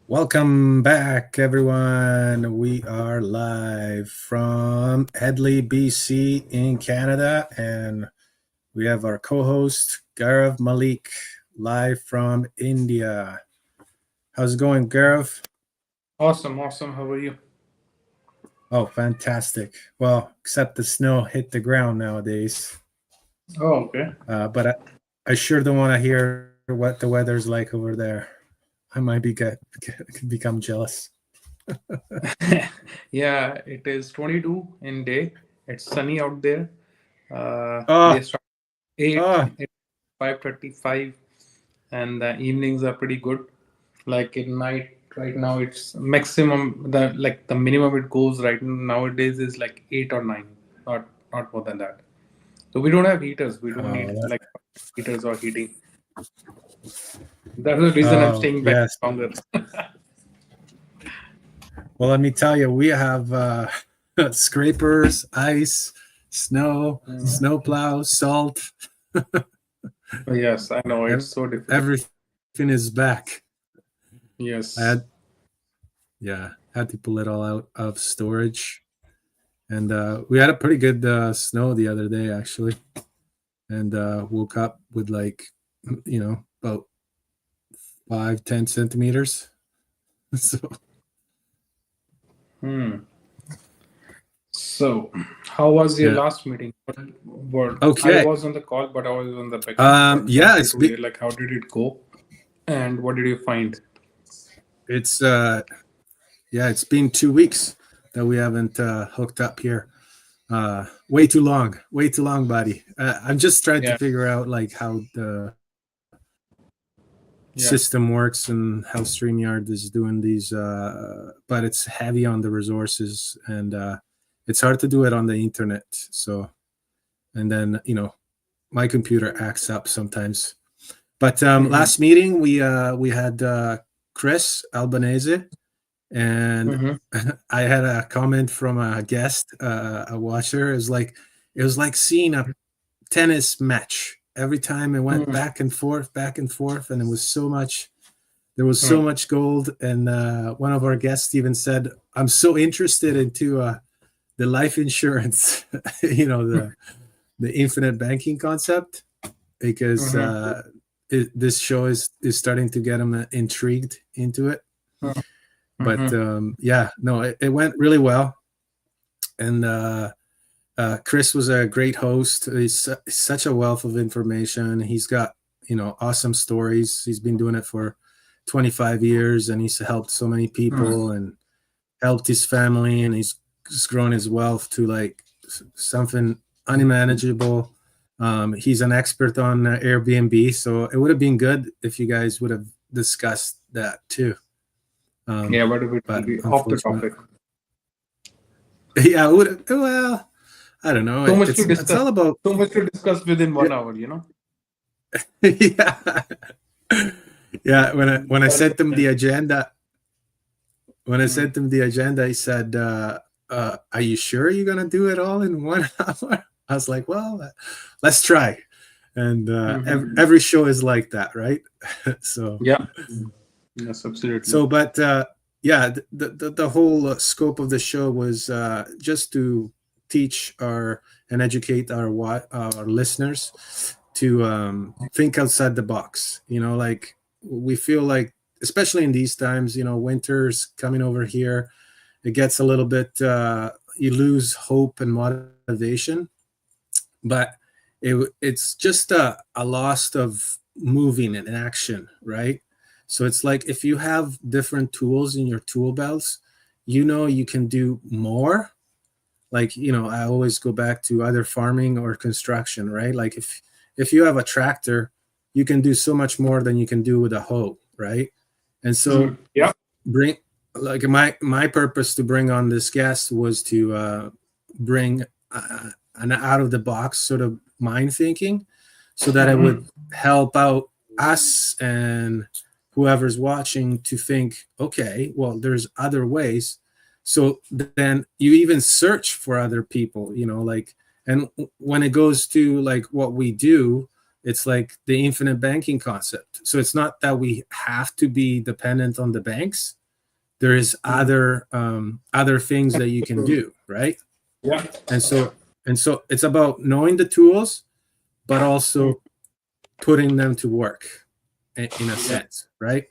Welcome back, everyone. We are live from Headley, BC in Canada, and we have our co-host, Gaurav Malik, live from India. How's it going, Gaurav? Awesome, awesome. How are you? Oh, fantastic. Well, except the snow hit the ground nowadays. Oh, okay. But I sure don't want to hear what the weather's like over there. I might become jealous. Yeah, it is 22 in day. It's sunny out there. Oh, They start 8, oh, 5:35, and the evenings are pretty good. Like in night, right now it's maximum. The minimum it goes right nowadays is like 8 or 9, not more than that. So we don't have heaters. We don't need oh, like heaters or heating. That's the reason I'm oh, staying back yes. longer. Well, let me tell you, we have scrapers, ice, snow, Mm. snow plows, salt. Yes, I know it's Ev- so difficult. Everything is back. I had, Yes. yeah, had to pull it all out of storage, and we had a pretty good snow the other day, actually, and woke up with about 5-10 centimeters. So Hmm. So, how was your yeah, last meeting? I okay. was on the call, but I was on the backup. But Yeah, wanted to hear like how did it go, and what did you find? it's yeah, it's been 2 weeks that we haven't hooked up here. Way too long, buddy. I'm just trying to Yeah, figure out like how the yeah. system works and how StreamYard is doing these, but it's heavy on the resources and it's hard to do it on the internet. So, and then my computer acts up sometimes. But Mm-hmm. last meeting we had Chris Albanese, and Mm-hmm. I had a comment from a guest, a watcher. It was like seeing a tennis match. Every time it went back and forth, and it was so much. There was so Mm-hmm. much gold, and one of our guests even said, "I'm so interested into the life insurance, the infinite banking concept, because Mm-hmm. this show is starting to get him intrigued into it." But Mm-hmm. yeah, no, it went really well, and Chris was a great host. He's such a wealth of information. He's got awesome stories. He's been doing it for 25 years, and he's helped so many people and helped his family, and he's grown his wealth to like something unmanageable. He's an expert on Airbnb, so it would have been good if you guys would have discussed that too. Um, Yeah, but it will but be off the unfortunately, topic. yeah, it would. Well, I don't know. So much to It's discuss. all about So much to discuss within yeah, 1 hour. You know. yeah, yeah. When I Sorry sent for him that. the agenda, when I Mm. sent him the agenda, he said, "Are you sure you're gonna do it all in 1 hour?" I was like, "Well, let's try." And Mm-hmm. every show is like that, right? so Yeah. Yes, absolutely. but yeah, the whole scope of the show was just to teach our and educate our listeners to think outside the box. Like we feel like, especially in these times, winter's coming over here. It gets a little bit. You lose hope and motivation, but it's just a loss of moving and action, right? So it's like if you have different tools in your tool belts, you can do more. Like, I always go back to either farming or construction, right? Like if you have a tractor, you can do so much more than you can do with a hoe, right? And so Yeah. bring like my purpose to bring on this guest was to bring an out of the box sort of mind thinking, so that it would Mm-hmm. help out us and whoever's watching to think, okay, well, there's other ways. So then you even search for other people, like, and when it goes to like what we do, It's like the infinite banking concept. So it's not that we have to be dependent on the banks. There is other things that you can do, right? Yeah. And so it's about knowing the tools, but also putting them to work in a Yeah. sense, right?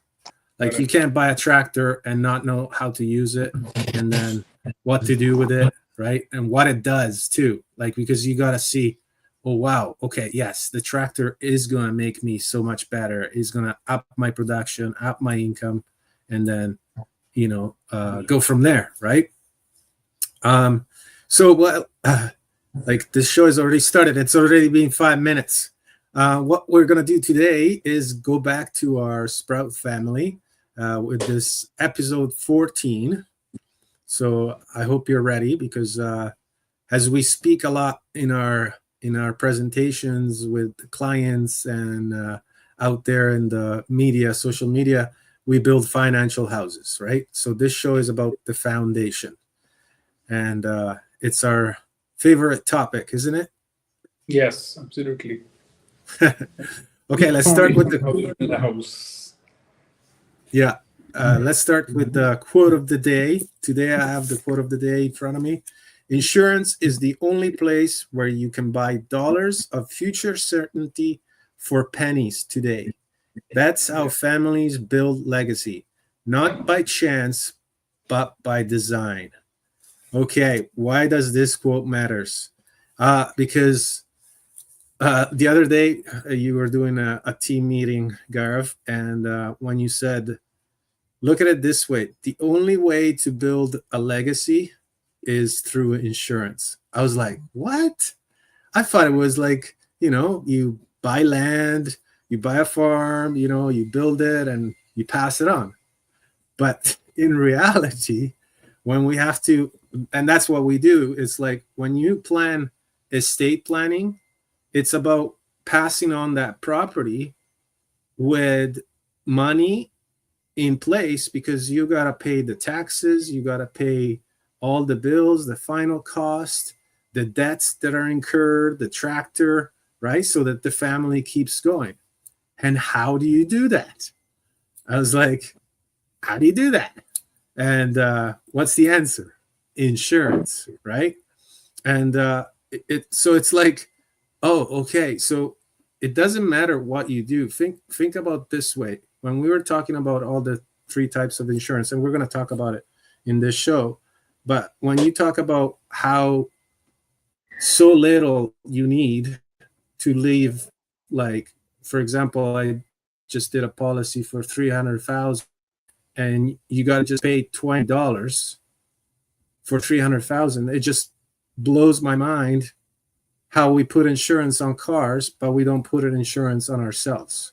Like you Correct. can't buy a tractor and not know how to use it, and then what to do with it, right? And what it does too. Like, because you got to see, oh wow, okay, yes, the tractor is going to make me so much better. Is going to up my production, up my income, and then go from there, right? Um, so what? Like this show has already started. It's already been 5 minutes. What we're gonna do today is go back to our Sprout family with this episode 14. So I hope you're ready, because as we speak a lot in our presentations with clients and out there in the media, social media, we build financial houses, right? So this show is about the foundation, and it's our favorite topic, isn't it? Yes, absolutely. Okay, let's start with the Foundation of the house. yeah. Let's start with the quote of the day. Today, I have the quote of the day in front of me. Insurance is the only place where you can buy dollars of future certainty for pennies today. That's how families build legacy, not by chance, but by design. Okay, why does this quote matters? Because the other day you were doing a team meeting, Gaurav, and when you said, look at it this way, the only way to build a legacy is through insurance. I was like, what? I thought it was like, you buy land, you buy a farm, you build it and you pass it on. But in reality, when we have to, and that's what we do, it's like when you plan estate planning, it's about passing on that property with money in place, because you got to pay the taxes, you got to pay all the bills, the final cost, the debts that are incurred, the tractor, right? So that the family keeps going. And how do you do that? I was like, how do you do that? And what's the answer? Insurance, right? And so it's like, oh, okay. So it doesn't matter what you do. Think about this way. When we were talking about all the three types of insurance, and we're going to talk about it in this show, but when you talk about how so little you need to leave, like for example, I just did a policy for 300,000, and you got to just pay $20 for 300,000. It just blows my mind how we put insurance on cars, but we don't put an insurance on ourselves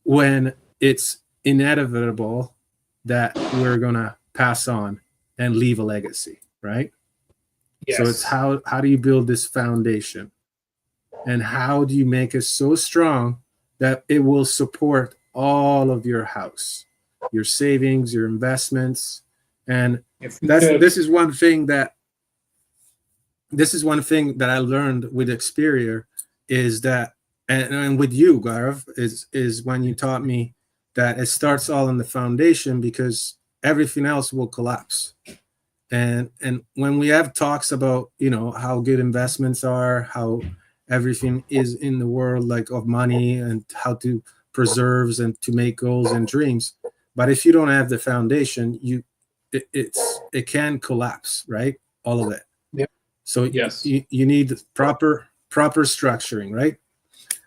when it's inevitable that we're going to pass on and leave a legacy, right? So it's Yes. how do you build this foundation, and how do you make it so strong that it will support all of your house, your savings, your investments. And A that's future. this is one thing that I learned with Experior, is that, and with you, Gaurav, is when you taught me that it starts all in the foundation, because everything else will collapse. And when we have talks about how good investments are, how everything is in the world, like of money, and how to preserves and to make goals and dreams, but if you don't have the foundation, it can collapse, right? All of it. Yeah. So Yes. you need proper structuring, right?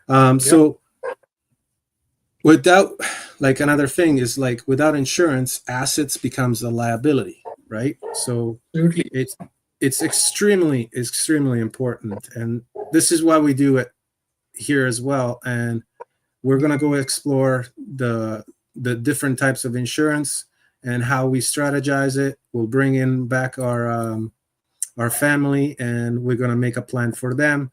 Yeah. So without, like, another thing is, like, without insurance, assets becomes a liability, right? So Absolutely. it's extremely important, and this is why we do it here as well. And we're going to go explore the different types of insurance and how we strategize it. We'll bring in back our family, and we're going to make a plan for them.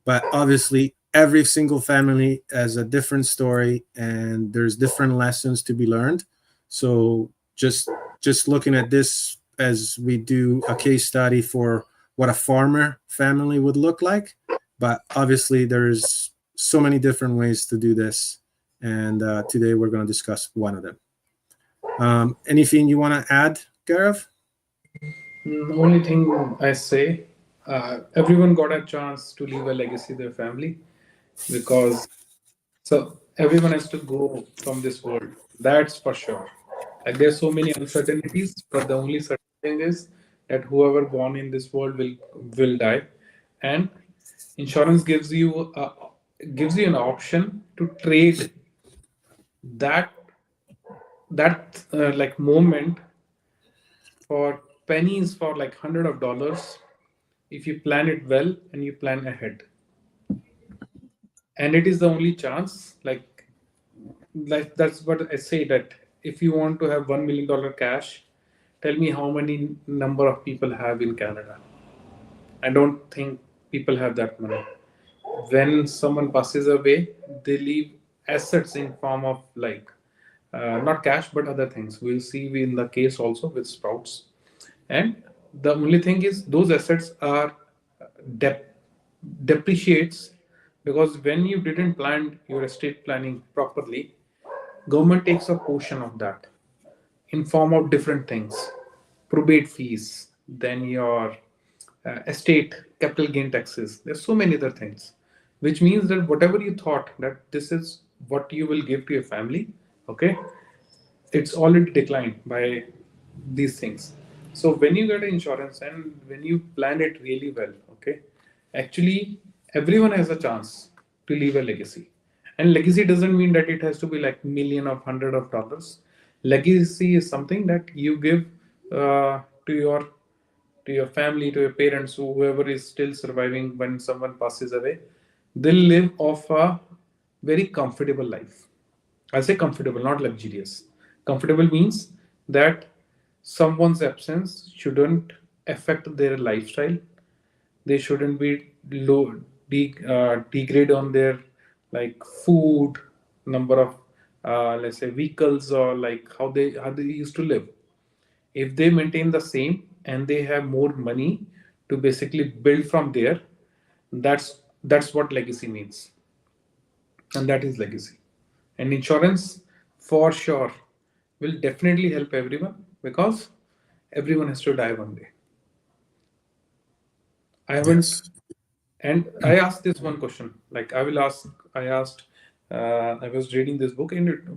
But obviously, every single family has a different story, and there's different lessons to be learned. So just looking at this as we do a case study for what a farmer family would look like, but obviously there's so many different ways to do this, and today we're going to discuss one of them. Anything you want to add, Gaurav? Only thing I say, everyone got a chance to leave a legacy to their family, because so everyone has to go from this world. That's for sure. Like there's so many uncertainties, but the only certain thing is that whoever born in this world will die, and insurance gives you an option to trade that like moment for pennies, for like hundred of dollars, if you plan it well and you plan ahead. And it is the only chance, like that's what I say, that if you want to have $1 million cash, tell me how many number of people have in Canada. I don't think people have that money. When someone passes away, they leave assets in form of like not cash but other things. We'll see in the case also with Sprouts. And the only thing is those assets are dep- depreciates, because when you didn't plan your estate planning properly, government takes a portion of that in form of different things, probate fees, then your estate capital gain taxes. There's so many other things, which means that whatever you thought that this is what you will give to your family, okay, it's already declined by these things. So when you get insurance and when you plan it really well, okay, actually everyone has a chance to leave a legacy. And legacy doesn't mean that it has to be like million of hundred of dollars. Legacy is something that you give to your family, to your parents, whoever is still surviving when someone passes away. They'll live off a very comfortable life. I say comfortable, not luxurious. Comfortable means that someone's absence shouldn't affect their lifestyle. They shouldn't be degrade on their like food, number of let's say vehicles, or like how they used to live. If they maintain the same and they have more money to basically build from there, that's what legacy means, and that is legacy. And insurance for sure will definitely help everyone, because everyone has to die one day. I haven't. Yes. And I asked this one question. Like I asked, I was reading this book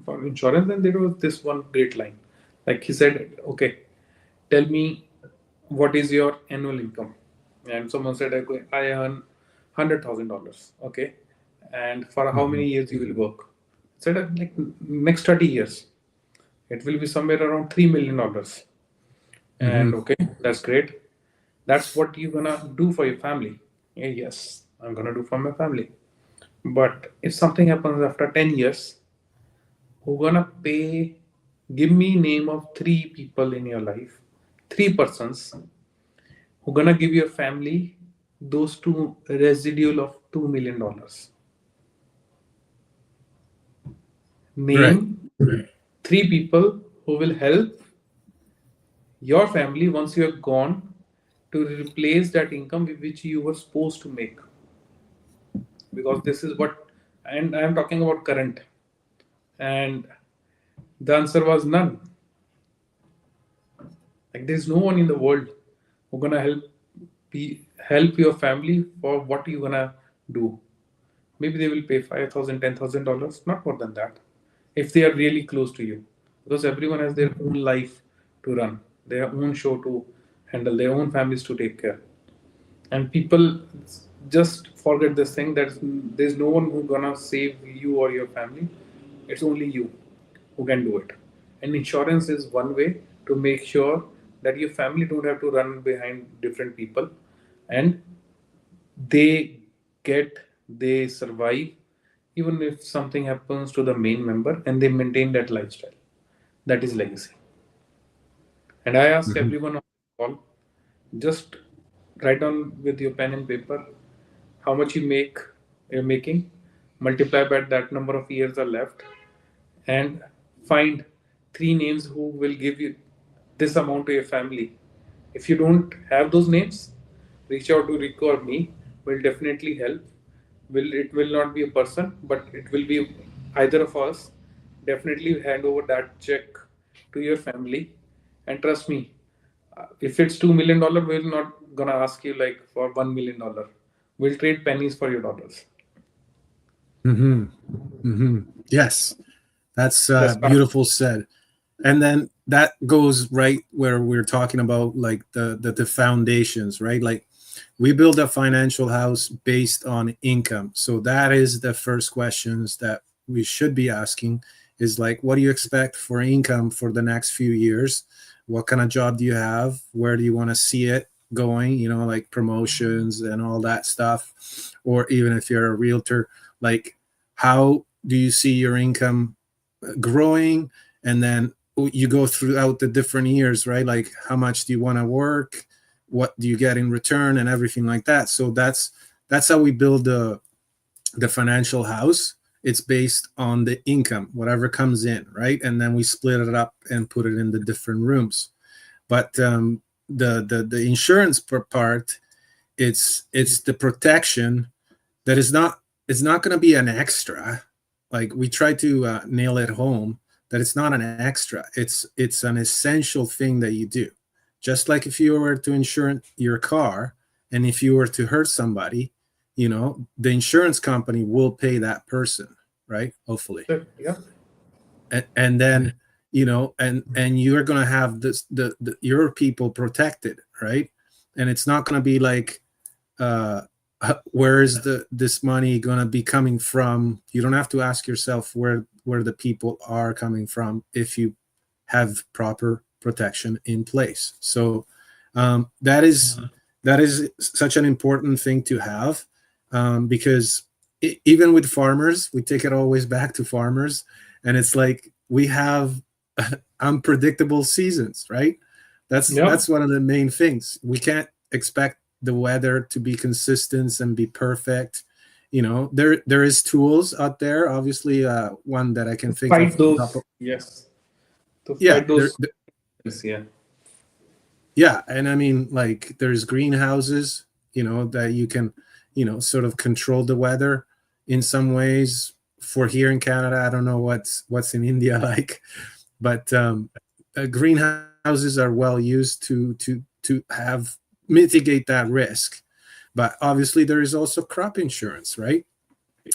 for insurance, and there was this one great line. Like he said, okay, tell me what is your annual income? And someone said, okay, I earn $100,000. Okay. And for how Mhm. many years you will work? I said, like next 30 years. It will be somewhere around $3 million. And Mhm. okay, that's great. That's what you're gonna do for your family. Yeah, yes, I'm gonna do for my family. But if something happens after 10 years, who gonna pay? Give me name of three people in your life, three persons who gonna give your family those two residual of $2 million. Right. Name three people who will help your family once you are gone to replace that income which you were supposed to make, because this is what, and I am talking about current, and the answer was none. Like there's no one in the world who gonna help your family for what you gonna do. Maybe they will pay 5,000, $10,000, not more than that, if they are really close to you, because everyone has their own life to run, their own show to handle, their own families to take care. And people just forget this thing, that there's no one who gonna save you or your family. It's only you who can do it. And insurance is one way to make sure that your family don't have to run behind different people, and they they survive even if something happens to the main member, and they maintain that lifestyle. That is legacy. And I ask Mhm. everyone on the call, just write down with your pen and paper how much you're making, multiply by that number of years are left, and find three names who will give you this amount to your family. If you don't have those names, reach out to Rico or me. Will definitely help. will not be a person, but it will be either of us. Definitely hand over that check to your family, and trust me, if it's $2 million, we're not gonna ask you like for $1 million. We'll trade pennies for your dollars. Hmm. Hmm. Yes, that's That's fact. beautiful said. And then that goes right where we're talking about like the foundations, right? Like we build a financial house based on income. So that is the first questions that we should be asking is like, what do you expect for income for the next few years? What kind of job do you have? Where do you want to see it going? You know, like promotions and all that stuff. Or even if you're a realtor, like how do you see your income growing? And then you go throughout the different years, right? Like how much do you want to work? What do you get in return and everything like that. So that's how we build the financial house. It's based on the income, whatever comes in, right? And then we split it up and put it in the different rooms. But the insurance part, it's the protection that is not, it's not going to be an extra. Like we try to nail it home that it's not an extra, it's an essential thing that you do. Just like if you were to insure your car, and if you were to hurt somebody, you know, the insurance company will pay that person, right? Hopefully. Yeah. And then, you know, and you're going to have this your people protected, right? And it's not going to be like uh where is this money going to be coming from. You don't have to ask yourself where the people are coming from if you have proper protection in place. So that is such an important thing to have, because even with farmers, we take it always back to farmers, and it's like we have unpredictable seasons, right? Yeah. That's one of the main things. We can't expect the weather to be consistent and be perfect. You know, there is tools out there. Obviously, one that I can think Fight of on top those. of, Yes. To yeah, fight those. Yeah. yeah, and I mean, like, there's greenhouses, you know, that you can, you know, sort of control the weather in some ways. For here in Canada, I don't know what's in India like, but greenhouses are well used to have mitigate that risk. But obviously, there is also crop insurance, right?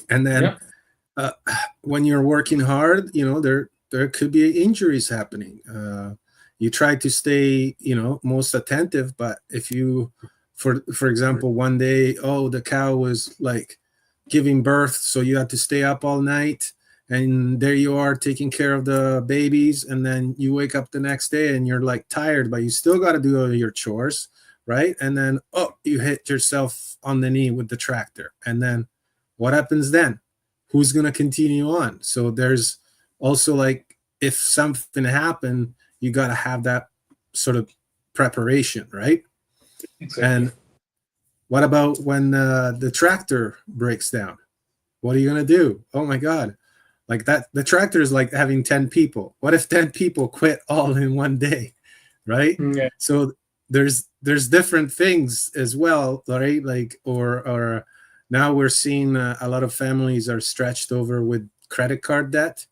And then Yeah. uh, when you're working hard, you know, there could be injuries happening. You try to stay, you know, most attentive, but if you, for example, one day, oh, the cow was like giving birth, so you had to stay up all night, and there you are taking care of the babies, and then you wake up the next day and you're like tired, but you still got to do all your chores, right? And then, oh, you hit yourself on the knee with the tractor, and then what happens then? Who's going to continue on? So there's also like, if something happened, you got to have that sort of preparation, right? Exactly. And what about when the tractor breaks down? What are you going to do? Oh my God. Like that, the tractor is like having 10 people. What if 10 people quit all in one day? Right. Yeah. So there's different things as well, right? Like, or now we're seeing a lot of families are stretched over with credit card debt,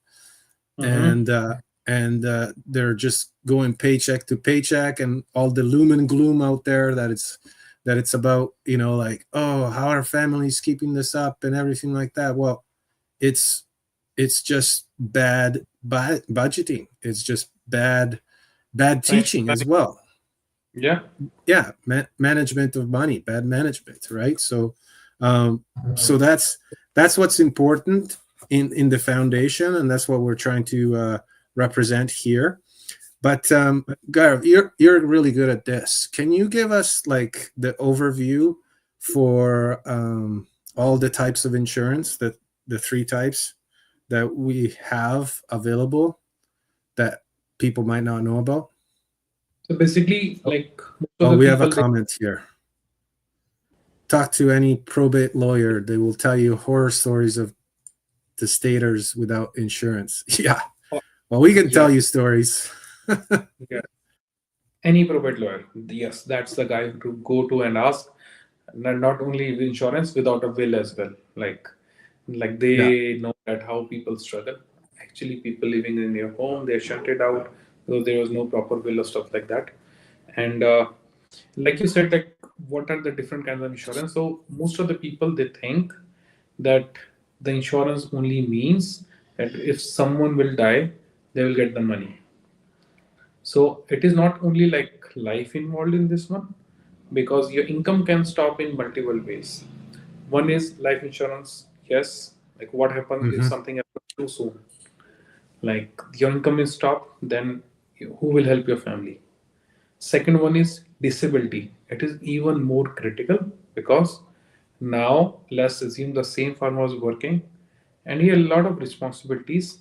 Mm-hmm. and they're just going paycheck to paycheck, and all the loom and gloom out there that it's about, you know, like, oh, how are families keeping this up and everything like that. Well, it's it's just bad budgeting. It's just bad Financial teaching as planning. well. Yeah. Yeah, management of money, bad management, right? So um so that's what's important in the foundation, and that's what we're trying to represent here. But Gaurav, you're really good at this. Can you give us like the overview for all the types of insurance, that the three types that we have available that people might not know about? So basically, Oh, like most of oh, the we have a people, they comment here. Talk to any probate lawyer; they will tell you horror stories of testators without insurance. Yeah, oh, well, we can tell yeah, you stories. yeah, any probate lawyer, yes, that's the guy to go to and ask. Not only with insurance, without a will as well. Like Yeah. they know that how people struggle. Actually, people living in your home, they're shunted out because there was no proper will or stuff like that. And like you said, like what are the different kinds of insurance? So most of the people, they think that the insurance only means that if someone will die, they will get the money. So it is not only like life involved in this one, because your income can stop in multiple ways. One is life insurance, yes, like what happens if Hmm. something happens too soon? Like your income is stopped, then who will help your family? Second one is disability. It is even more critical because now let's assume the same farmer was working and he had a lot of responsibilities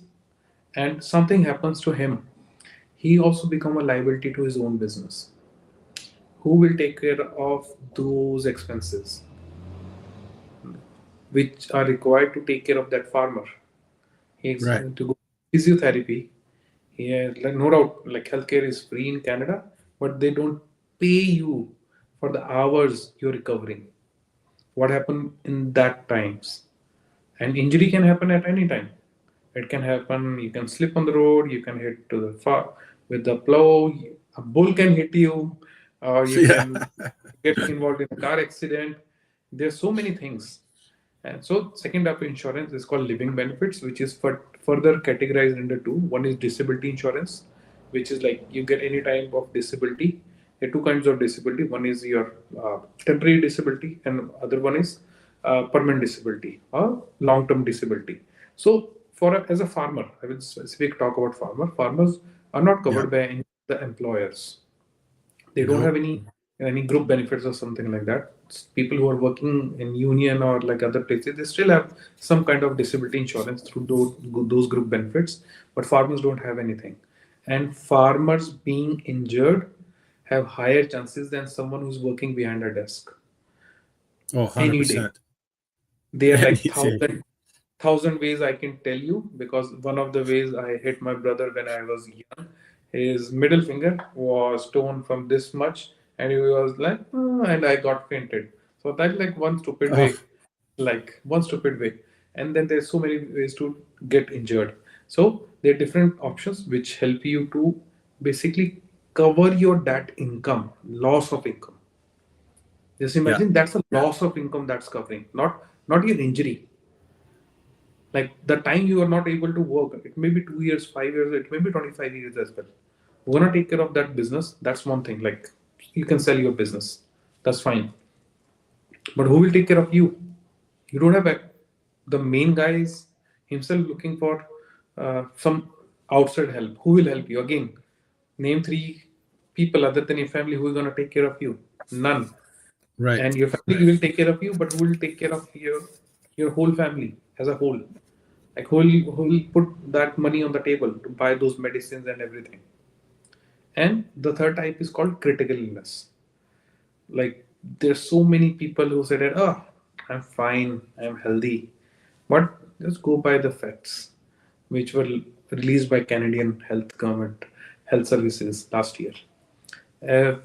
and something happens to him. He also become a liability to his own business. Who will take care of those expenses which are required to take care of that farmer? He has Right. to go physiotherapy. Like, no doubt, like healthcare is free in Canada, but they don't pay you for the hours you're recovering. What happened in that times? And injury can happen at any time. It can happen. You can slip on the road. You can hit to the far with the plow. A bull can hit you, or you Yeah. can get involved in a car accident. There's so many things. And so, second type of insurance is called living benefits, which is further categorized into two. One is disability insurance, which is like you get any type of disability. There are two kinds of disability. One is your temporary disability, and other one is permanent disability or long-term disability. So, as a farmer, I will specific talk about farmer. Farmers are not Yeah. covered by any of the employers. They don't have No. any group benefits or something like that. People who are working in union or like other places, they still have some kind of disability insurance through those group benefits, but farmers don't have anything. And farmers being injured have higher chances than someone who's working behind a desk Oh, any day. 100%. They are like Anything. thousand ways I can tell you, because one of the ways I hit my brother when I was young, his middle finger was torn from this much, and he was like, "Oh," and I got fainted. So that's like one stupid Oh, way, like one stupid way. And then there's so many ways to get injured. So there are different options which help you to basically cover your that income, loss of income. Just yeah. imagine that's a loss of income that's covering, not your injury. Like the time you are not able to work, it may be 2 years, 5 years, it may be 25 years as well. We're gonna take care of that business. That's one thing. Like you can sell your business, that's fine. But who will take care of you? You don't have the main guy is himself looking for some outside help. Who will help you? Again, name three people other than your family who is gonna take care of you. None. Right. And your family will take care of you, but who will take care of your whole family as a whole? Like who will put that money on the table to buy those medicines and everything? And the third type is called critical illness. Like there's so many people who said that, oh, I'm fine, I'm healthy, but just go by the facts which were released by Canadian health government health services last year. uh,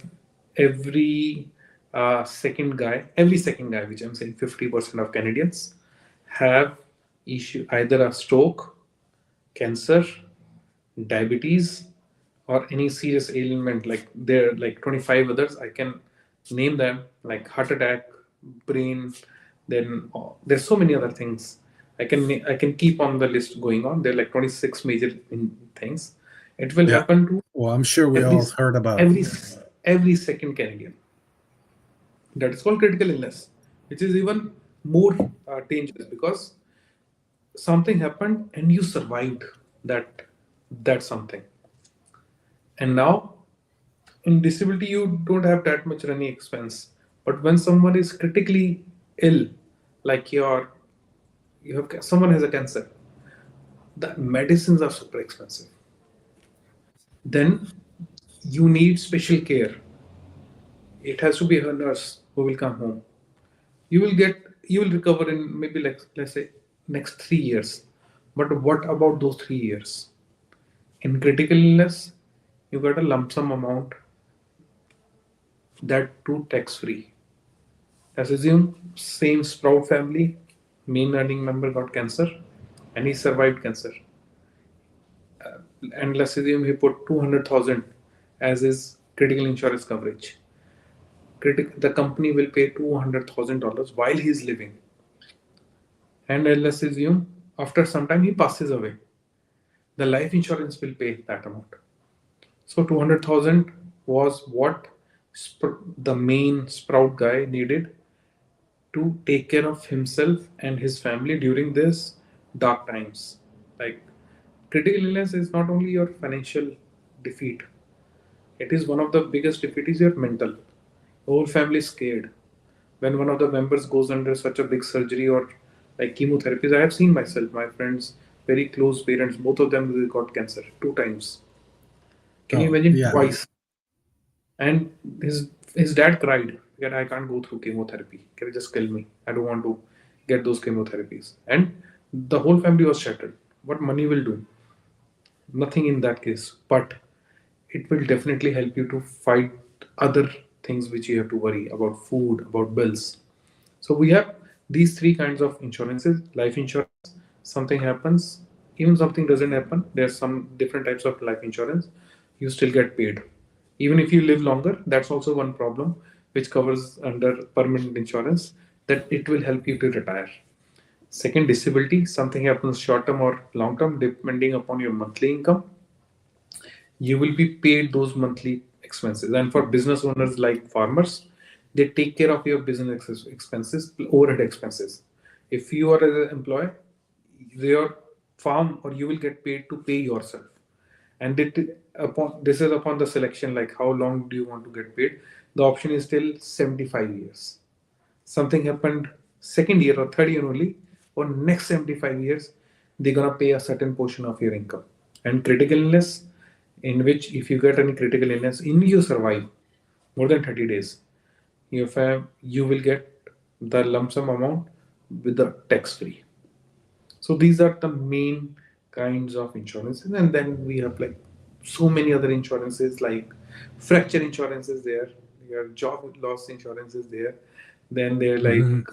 every second guy, which I'm saying 50% of Canadians have issue either a stroke, cancer, diabetes, or any serious ailment. Like there are like 25 others. I can name them like heart attack, brain. Then there's so many other things. I can keep on the list going on. There are like 26 major things. It will Yeah. happen to Well, I'm sure we every all heard about. every every second Canadian. That is called critical illness, which is even more dangerous because something happened and you survived that something. And now in disability you don't have that much running expense. But when someone is critically ill, like you have someone has a cancer, the medicines are super expensive. Then you need special care. It has to be a nurse who will come home. You will recover in maybe like let's say next 3 years. But what about those 3 years? In critical illness, you got a lump sum amount, that too tax free. Let's assume same Sprout family, main earning member got cancer, and he survived cancer. And let's assume he put 200,000 as his critical insurance coverage. The company will pay $200,000 while he is living. And let's assume after some time he passes away. The life insurance will pay that amount. So 200,000 was what the main Sprout guy needed to take care of himself and his family during this dark times. Like critical illness is not only your financial defeat, it is one of the biggest defeat is your mental. The whole family is scared. When one of the members goes under such a big surgery or like chemotherapies, I have seen myself, my friends, very close parents, both of them they got cancer 2 times. Can you Oh, imagine yeah. twice? And his dad cried that I can't go through chemotherapy. Can you just kill me? I don't want to get those chemotherapies. And the whole family was shattered. What money will do? Nothing in that case. But it will definitely help you to fight other things which you have to worry about food, about bills. So we have these three kinds of insurances. Life insurance, something happens, even something doesn't happen, there's some different types of life insurance, you still get paid. Even if you live longer, that's also one problem which covers under permanent insurance, that it will help you to retire. Second, disability, something happens short term or long term, depending upon your monthly income you will be paid those monthly expenses. And for business owners like farmers, they take care of your business expenses, overhead expenses. If you are an employee, your farm or you will get paid to pay yourself. And this is upon the selection, like how long do you want to get paid. The option is till 75 years. Something happened second year or third year only, or next 75 years, they're gonna pay a certain portion of your income. And critical illness, in which if you get any critical illness in you survive more than 30 days, you will get the lump sum amount with the tax free. So these are the main kinds of insurances, and then we have like so many other insurances like fracture insurance is there, your job loss insurance is there, then they're like Mhm.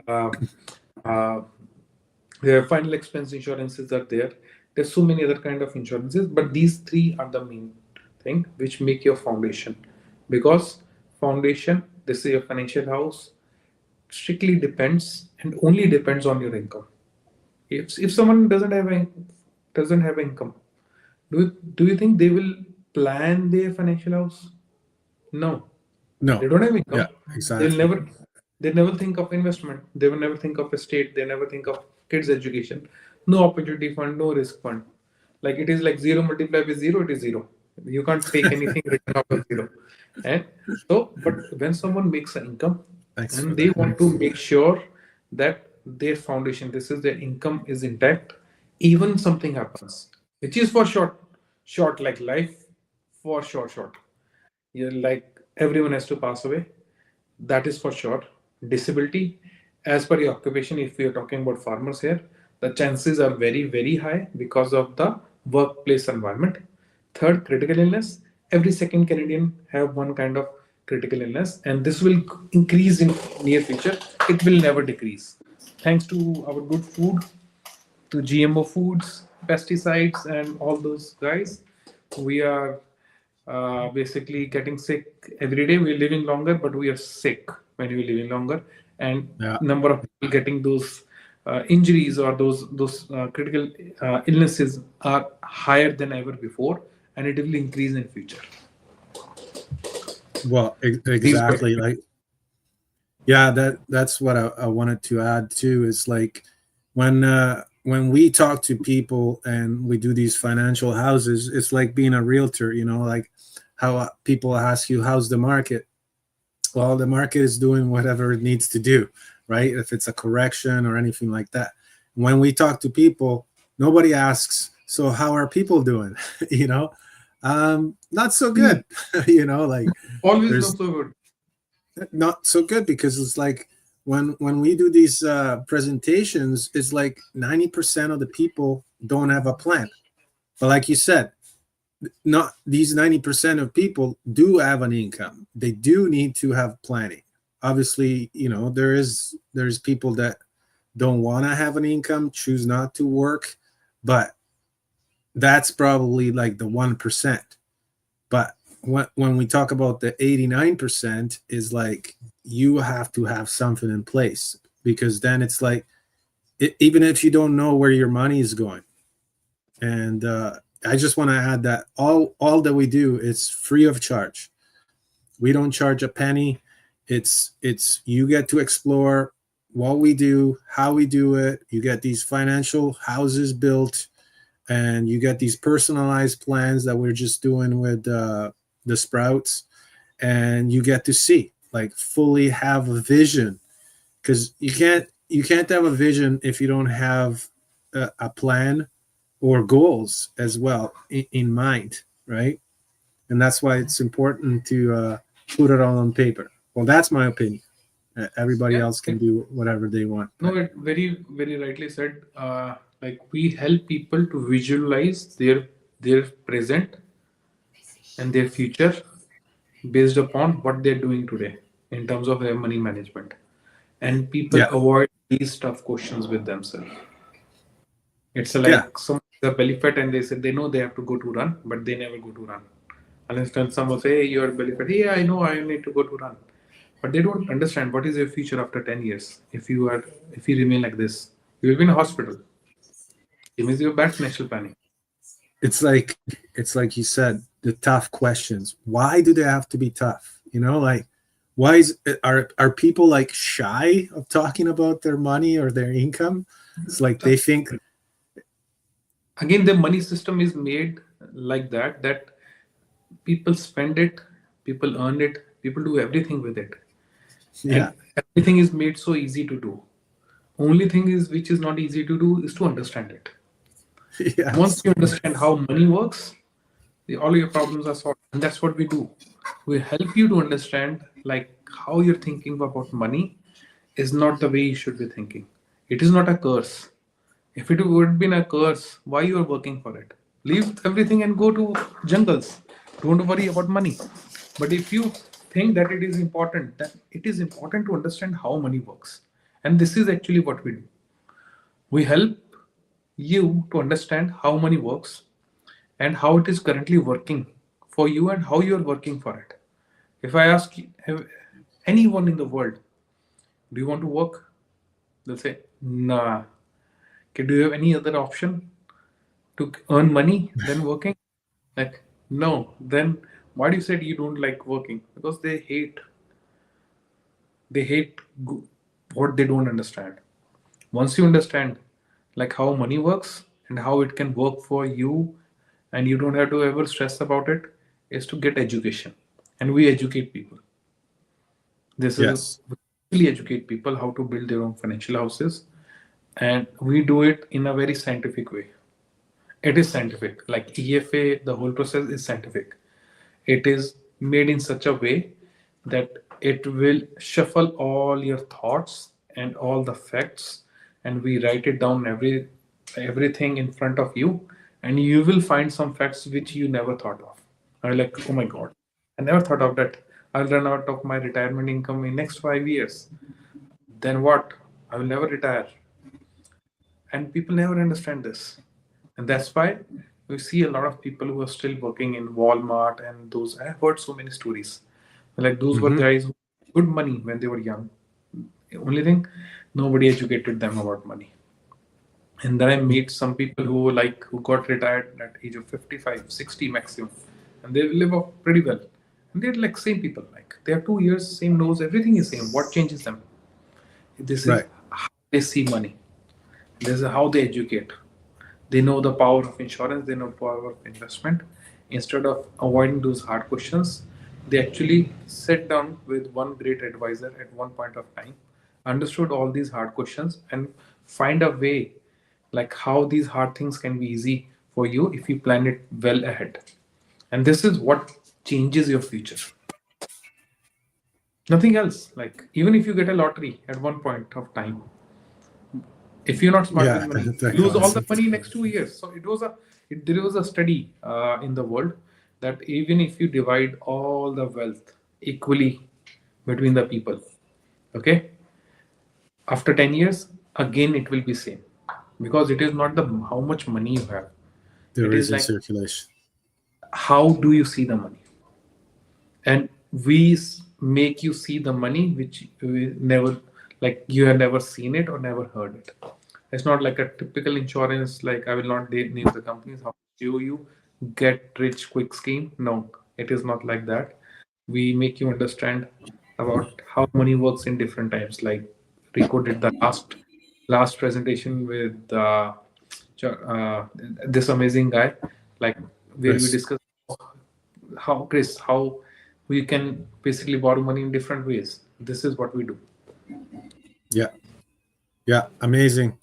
uh, uh, their final expense insurances are there. There's so many other kind of insurances, but these three are the main thing which make your foundation. Because foundation, this is your financial house, strictly depends and only depends on your income. If someone doesn't have income, do you think they will plan their financial house? No, they No. don't have Yeah, income. They'll exactly. never they never think of investment. They will never think of estate. They never think of kids' education. No opportunity fund, no risk fund. Like it is like zero multiplied with zero, it is zero. You can't take anything written out of zero. And so, but when someone makes an income Thanks for and they that. want to make sure that their foundation, this is their income is intact, even something happens, which is for short like life for short. Yeah, like everyone has to pass away. That is for sure. Disability, as per your occupation, if we are talking about farmers here, the chances are very high because of the workplace environment. Third, critical illness. Every second Canadian have one kind of critical illness, and this will increase in near future. It will never decrease. Thanks to our good food, to GMO foods, pesticides, and all those guys, we are basically getting sick every day. We're living longer, but we are sick when we're living longer, and Yeah. number of people getting those injuries or those critical illnesses are higher than ever before, and it will increase in future. Well, These were exactly. Like, yeah, that's what I wanted to add too. Is like when we talk to people and we do these financial houses, it's like being a realtor. Like how people ask you, "How's the market?" Well, the market is doing whatever it needs to do, right? If it's a correction or anything like that. When we talk to people, nobody asks, "So how are people doing?" you know, not so good. Like always there's not so good. not so good because it's like when we do these presentations, it's like 90% of the people don't have a plan. But like you said, not these 90% of people do have an income. They do need to have planning. Obviously, there's people that don't want to have an income, choose not to work, but that's probably like the 1%. But when we talk about the 89%, is like you have to have something in place, because then it's like, even if you don't know where your money is going. And I just want to add that all that we do is free of charge. We don't charge a penny. It's you get to explore what we do, how we do it. You get these financial houses built, and you get these personalized plans that we're just doing with the Sprouts, and you get to see, like, fully have a vision, because you can't have a vision if you don't have a plan or goals as well in mind, right? And that's why it's important to put it all on paper. Well, that's my opinion. Everybody Yeah, else can do whatever they want, no, but it very, very rightly said. Like we help people to visualize their present and their future based upon what they're doing today in terms of their money management. And people yeah, avoid these tough questions with themselves. It's yeah, like some the belly fat and they say they know they have to go to run, but they never go to run. Unless then someone say, hey, you're belly fat. Yeah, I know I need to go to run. But they don't understand what is your future after 10 years. If you remain like this, you will be in a hospital. It means you have bad financial planning. it's like you said, the tough questions. Why do they have to be tough? Like, why are people like shy of talking about their money or their income? It's like they think, Again, the money system is made like that people spend it, people earn it, people do everything with it. yeah, And everything is made so easy to do. Only thing is which is not easy to do is to understand it. Once yes, you understand how money works, all your problems are solved. And that's what we do. We help you to understand like how you're thinking about money is not the way you should be thinking. It is not a curse. If it would have been a curse, why you are working for it? Leave everything and go to jungles. Don't worry about money. But if you think that it is important, then it is important to understand how money works. And this is actually what we do. We help you to understand how money works and how it is currently working for you and how you are working for it. If I ask anyone in the world, do you want to work? They'll say, nah. Okay, do you have any other option to earn money than working? Like, no. Then why do you say you don't like working? Because they hate what they don't understand. Once you understand like how money works and how it can work for you, and you don't have to ever stress about it, is to get education. And we educate people. This is yes, we really educate people how to build their own financial houses, and we do it in a very scientific way. It is scientific. Like EFA, the whole process is scientific. It is made in such a way that it will shuffle all your thoughts and all the facts, and we write it down everything in front of you, and you will find some facts which you never thought of. I'm like, oh my god, I never thought of that. I'll run out of my retirement income in next 5 years. Then what? I will never retire. And people never understand this. And that's why we see a lot of people who are still working in Walmart and those. I have heard so many stories. Like those were hmm guys who had good money when they were young. The only thing, nobody educated them about money. And then I meet some people who got retired at age of 55, 60 maximum, and they live off pretty well. And they're like same people. Like they have 2 years, same nose, everything is same. What changes them? This is right, how they see money. This is how they educate. They know the power of insurance, they know the power of investment. Instead of avoiding those hard questions, they actually sat down with one great advisor at one point of time, understood all these hard questions, and find a way like how these hard things can be easy for you if you plan it well ahead. And this is what changes your future. Nothing else. Like even if you get a lottery at one point of time, if you're not smart with yeah, money, that you lose all the concept. money next 2 years. So there was a study in the world that even if you divide all the wealth equally between the people, Okay, after 10 years again it will be same, because it is not the how much money you have, There it is is in like circulation. how do you see the money. And we make you see the money which we never, like you have never seen it or never heard it. It's not like a typical insurance, like I will not name the companies, how you get rich quick scheme. No, it is not like that. We make you understand about how money works in different times. Like Rico did the last presentation with this amazing guy, like where we Chris. discuss how, Chris, how we can basically borrow money in different ways. This is what we do. Yeah, yeah, amazing.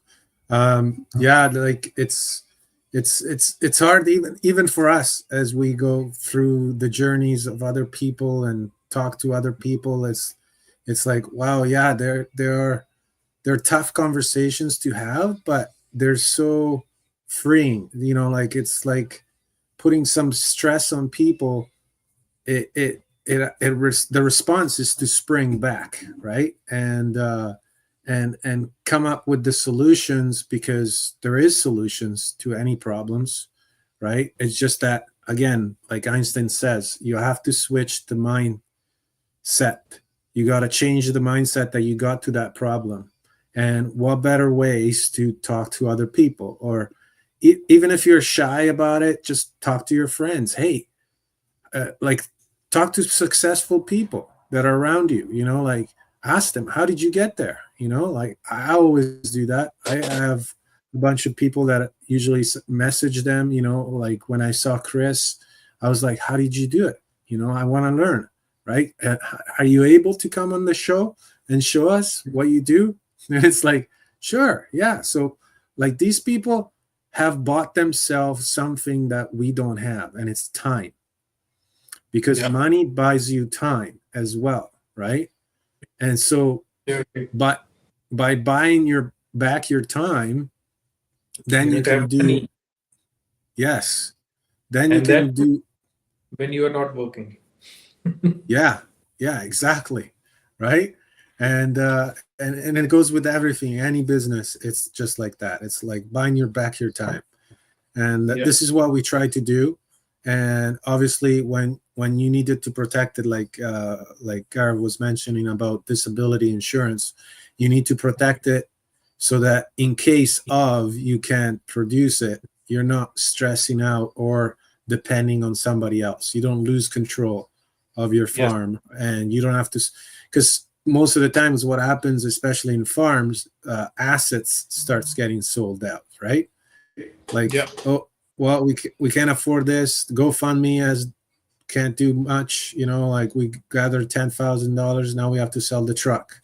Yeah, like it's hard even for us as we go through the journeys of other people and talk to other people. It's like, wow, yeah, they're tough conversations to have, but they're so freeing. Like it's like putting some stress on people. The response is to spring back, right? And come up with the solutions, because there is solutions to any problems, right? It's just that, again, like Einstein says, you have to switch the mindset. You got to change the mindset that you got to that problem. And what better ways to talk to other people? Or even if you're shy about it, just talk to your friends. Hey, like, talk to successful people that are around you, like, ask them, how did you get there? Like, I always do that. I have a bunch of people that usually message them, like when I saw Chris, I was like, how did you do it? I want to learn, right? Are you able to come on the show and show us what you do? And it's like, sure, yeah. So, like, these people have bought themselves something that we don't have, and it's time, because Yeah. money buys you time as well, right? And so, You but by buying your time, then you need to have can do, money, yes, then you and that can do, when you are not working. yeah, yeah, exactly, right? And it goes with everything, any business. It's just like that. It's like buying your time. And Yeah. this is what we try to do. And obviously, when you needed to protect it, like Gaurav was mentioning about disability insurance, you need to protect it so that in case of you can't produce it, you're not stressing out or depending on somebody else. You don't lose control of your Yes. farm, and you don't have to, because most of the times what happens, especially in farms, assets starts getting sold out, right? Like, Yeah. oh, well, we can't afford this. GoFundMe has can't do much. Like, we gathered $10,000. Now we have to sell the truck,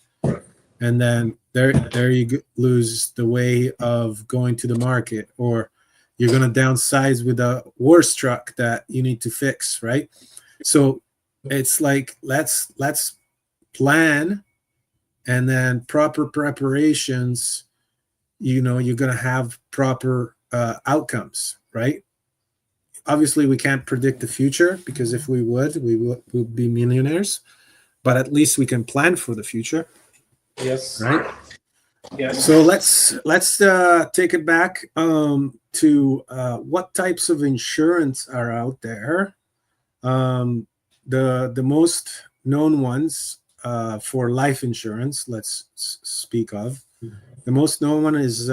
and then there you lose the way of going to the market, or you're gonna downsize with a worse truck that you need to fix, right? So it's like, let's plan, and then proper preparations. You're gonna have proper outcomes, right? Obviously, we can't predict the future, because if we would, we would be millionaires. But at least we can plan for the future, Yes. right? Yes. So let's take it back, to what types of insurance are out there. Um, the most known ones, for life insurance, let's speak of. The most known one is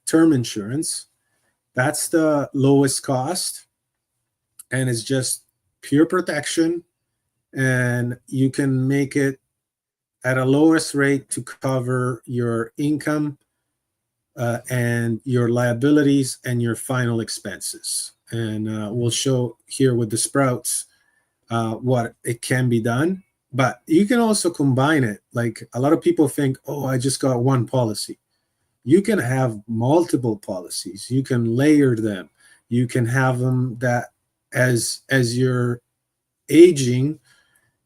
term insurance. That's the lowest cost, and it's just pure protection, and you can make it at a lowest rate to cover your income, and your liabilities and your final expenses. And we'll show here with the sprouts what it can be done. But you can also combine it. Like, a lot of people think, oh, I just got one policy. You can have multiple policies. You can layer them. You can have them that, as you're aging,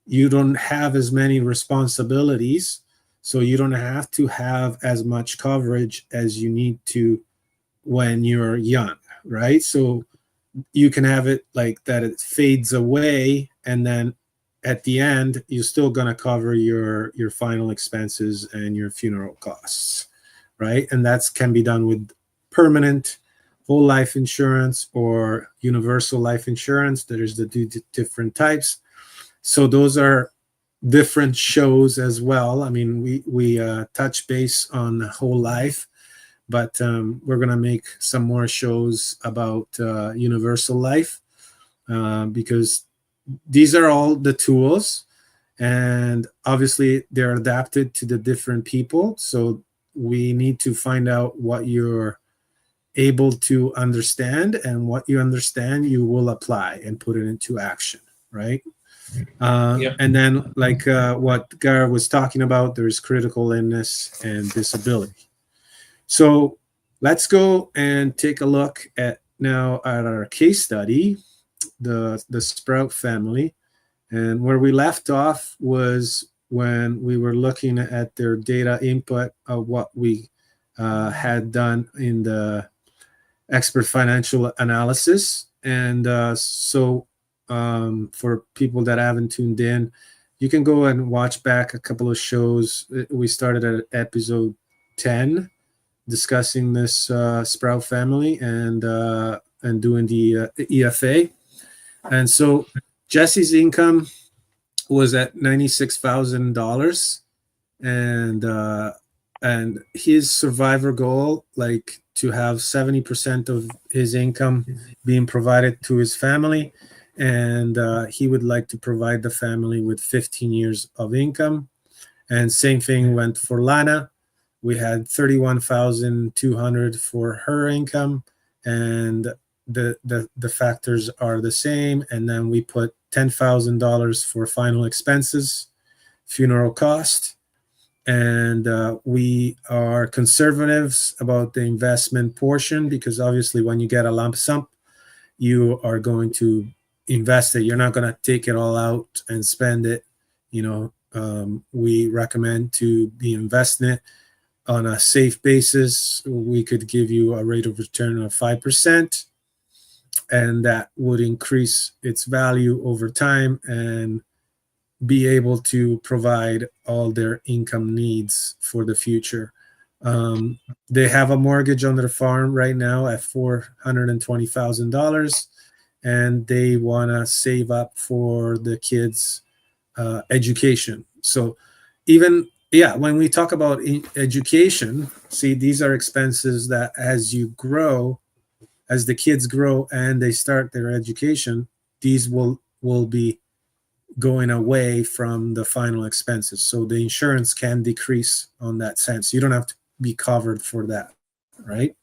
you don't have as many responsibilities, so you don't have to have as much coverage as you need to when you're young, right? So you can have it like that, it fades away, and then at the end, you're still going to cover your final expenses and your funeral costs, right? And that can be done with permanent whole life insurance or universal life insurance. There's the different types. So those are different shows as well. I mean, we touch base on whole life, but we're gonna make some more shows about universal life, because these are all the tools, and obviously they're adapted to the different people. So we need to find out what you're able to understand, and what you understand you will apply and put it into action, right? Yeah. And then, like what Gar was talking about, there's critical illness and disability. So let's go and take a look at now at our case study, the Sprout family. And where we left off was when we were looking at their data input of what we had done in the expert financial analysis. And for people that haven't tuned in, you can go and watch back a couple of shows. We started at episode 10, discussing this Sprout family and doing the EFA. And so Jesse's income was at $96,000, and his survivor goal, like to have 70% of his income being provided to his family, and he would like to provide the family with 15 years of income. And same thing went for Lana. We had 31,200 for her income, and the factors are the same. And then we put $10,000 for final expenses, funeral cost, and we are conservatives about the investment portion, because obviously when you get a lump sum, you are going to invest it. You're not going to take it all out and spend it. We recommend to be investing it on a safe basis. We could give you a rate of return of 5%, and that would increase its value over time and be able to provide all their income needs for the future. They have a mortgage on their farm right now at $420,000, and they want to save up for the kids' education. So even, yeah, when we talk about education, see, these are expenses that as you grow, as the kids grow and they start their education, these will be going away from the final expenses. So the insurance can decrease on that sense. You don't have to be covered for that, right?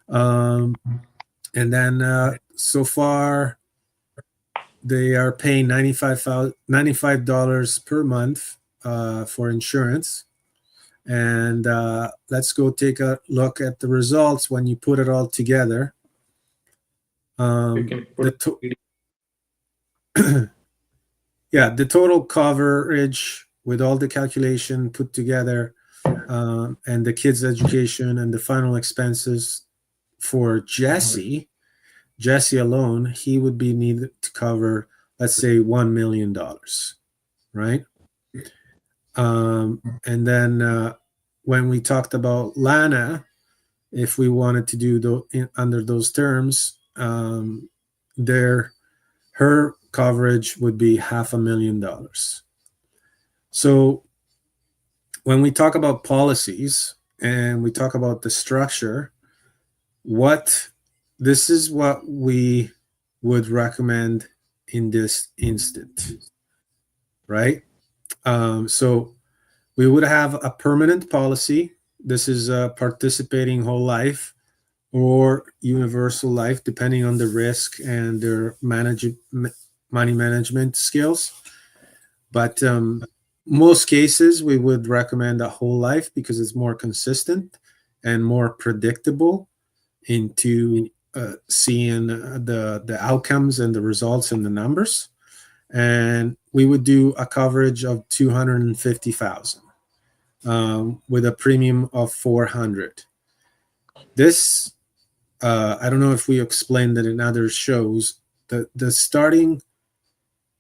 Um, and then so far, they are paying $95 per month for insurance. And let's go take a look at the results when you put it all together. You can put Yeah, the total coverage with all the calculation put together, and the kids' education and the final expenses for Jesse alone, he would be needed to cover, let's say, $1 million, right? And then when we talked about Lana, if we wanted to do under those terms, her coverage would be $500,000. So when we talk about policies and we talk about the structure, this is what we would recommend in this instant, right? So we would have a permanent policy. This is a participating whole life or universal life, depending on the risk and their money management skills. But most cases, we would recommend a whole life because it's more consistent and more predictable into seeing the outcomes and the results and the numbers. And we would do a coverage of 250,000 with a premium of 400. This I don't know if we explained it in other shows. The starting